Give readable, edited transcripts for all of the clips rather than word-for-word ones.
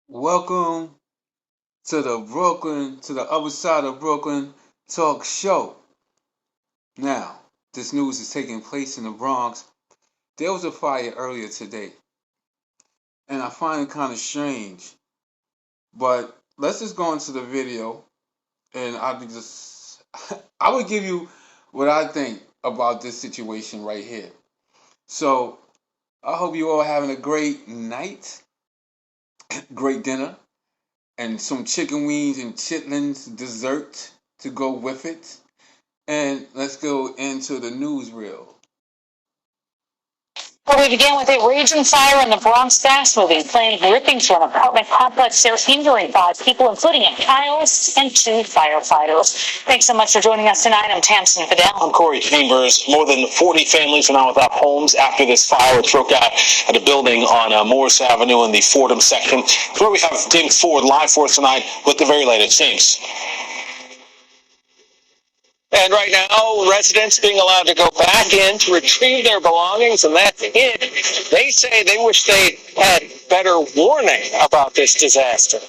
Welcome to the other side of Brooklyn talk show. Now, this news is taking place in the Bronx. There was a fire earlier today, and I find it kind of strange. But let's just go into the video, and I would give you what I think about this situation right here. So, I hope you all having a great night, great dinner, and some chicken wings and chitlins dessert to go with it. And let's go into the newsreel. Well, we begin with a raging fire in the Bronx fast-moving plane ripping through an apartment complex there, injuring 5 people, including a child and 2 firefighters. Thanks so much for joining us tonight. I'm Tamsin Fidel. I'm Corey Chambers. More than 40 families are now without homes after this fire broke out at a building on Morris Avenue in the Fordham section. Where we have James Ford live for us tonight with the very latest. James. And right now, residents being allowed to go back in to retrieve their belongings, and that's it. They say they wish they had better warning about this disaster.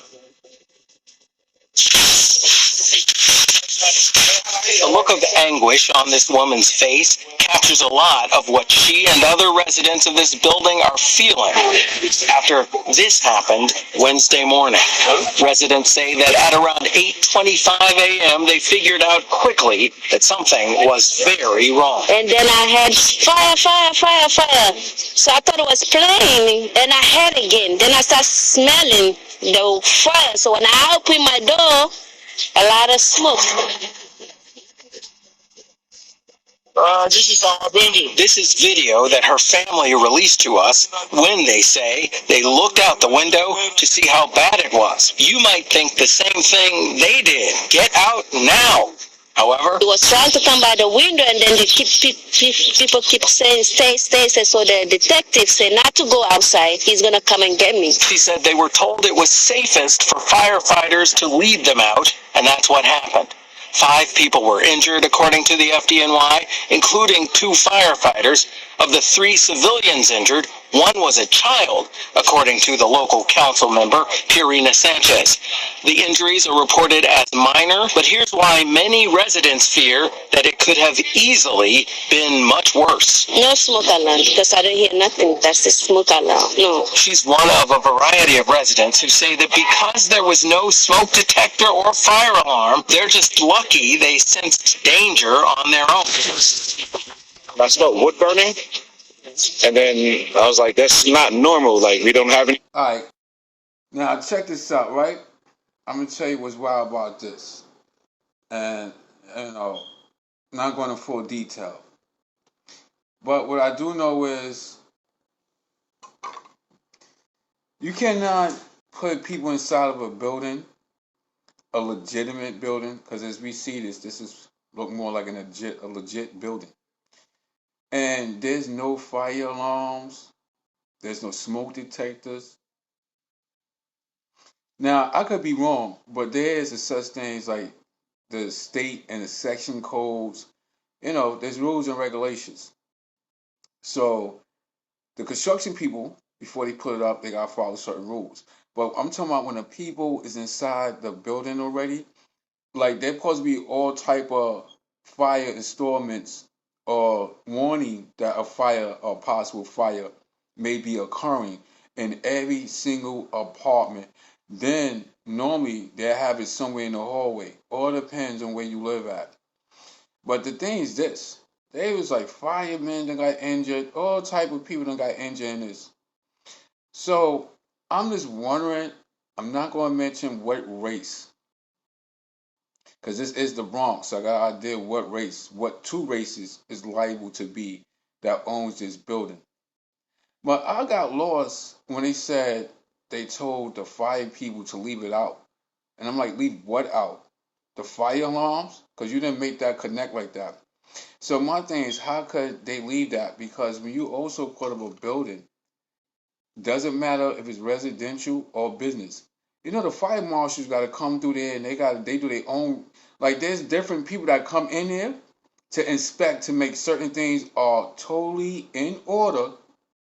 The look of anguish on this woman's face captures a lot of what she and other residents of this building are feeling after this happened Wednesday morning. Residents say that at around 8:25 a.m. they figured out quickly that something was very wrong. And then I had fire. So I thought it was plane, and I had it again. Then I started smelling the fire. So when I opened my door, a lot of smoke. This is video that her family released to us when they say they looked out the window to see how bad it was. You might think the same thing they did. Get out now. However, he was trying to come by the window, and then people keep saying, stay. So the detective said not to go outside. He's going to come and get me. She said they were told it was safest for firefighters to lead them out, and that's what happened. 5 people were injured, according to the FDNY, including 2 firefighters. Of the 3 civilians injured, 1 was a child, according to the local council member, Purina Sanchez. The injuries are reported as minor, but here's why many residents fear that it could have easily been much worse. No smoke alarm, because I don't hear nothing. That's the smoke alarm. No. She's one of a variety of residents who say that because there was no smoke detector or fire alarm, they're just lucky they sensed danger on their own. I smelled wood burning, and then I was like, that's not normal. Like, we don't have any. All right. Now, check this out, right? I'm going to tell you what's wild about this. And, not going into full detail. But what I do know is you cannot put people inside of a building, a legitimate building, because as we see this is look more like a legit building. And there's no fire alarms. There's no smoke detectors. Now, I could be wrong, but there is a such things like the state and the section codes. There's rules and regulations. So the construction people, before they put it up, they gotta follow certain rules. But I'm talking about when the people is inside the building already, like there's supposed to be all type of fire installments or warning that a fire or possible fire may be occurring in every single apartment. Then normally they'll have it somewhere in the hallway. All depends on where you live at. But the thing is this. There was like firemen that got injured, all type of people that got injured in this. So I'm just wondering, I'm not going to mention what race, because this is the Bronx. So I got an idea what 2 races is liable to be that owns this building. But I got lost when they told the fire people to leave it out. And I'm like, leave what out? The fire alarms? Because you didn't make that connect like that. So my thing is, how could they leave that? Because when you also put up a building, doesn't matter if it's residential or business. The fire marshals got to come through there, and they do their own. Like, there's different people that come in there to inspect to make certain things are totally in order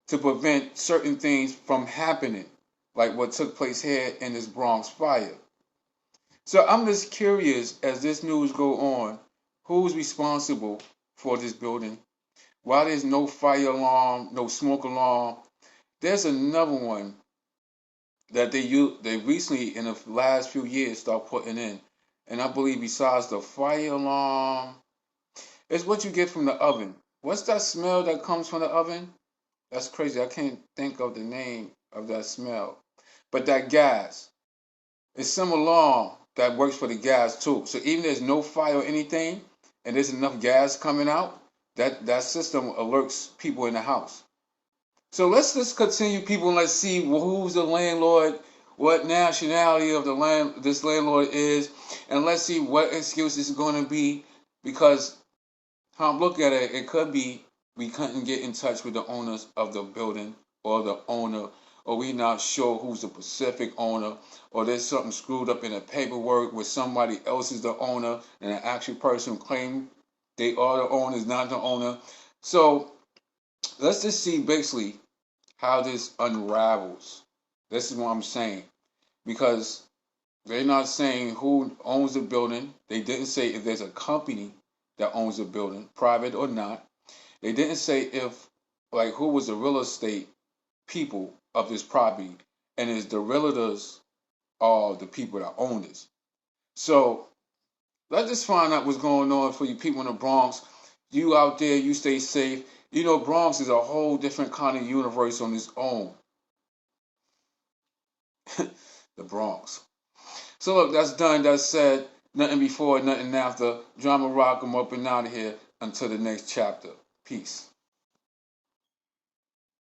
to prevent certain things from happening. like what took place here in this Bronx fire. So I'm just curious as this news go on, who's responsible for this building? Why there's no fire alarm, no smoke alarm? There's another one that they recently in the last few years start putting in, and I believe besides the fire alarm, it's what you get from the oven. What's that smell that comes from the oven? That's crazy. I can't think of the name of that smell. But that gas, it's some alarm that works for the gas too. So even if there's no fire or anything, and there's enough gas coming out, that system alerts people in the house. So let's just continue, people, and let's see who's the landlord, what nationality of this landlord is, and let's see what excuse is going to be. Because how I'm looking at it, it could be we couldn't get in touch with the owners of the building or the owner, or we not sure who's the specific owner, or there's something screwed up in the paperwork where somebody else is the owner and an actual person claim they are the owner is not the owner. So let's just see basically how this unravels. This is what I'm saying. Because they're not saying who owns the building. They didn't say if there's a company that owns the building, private or not. They didn't say if, like, who was the real estate people of this property, and is the realtors are the people that own this. So let's just find out what's going on for you people in the Bronx. You out there, you stay safe. You know, Bronx is a whole different kind of universe on its own. The Bronx. So look, that's done, that's said. Nothing before, nothing after. Drama Rock, I'm up and out of here until the next chapter. Peace.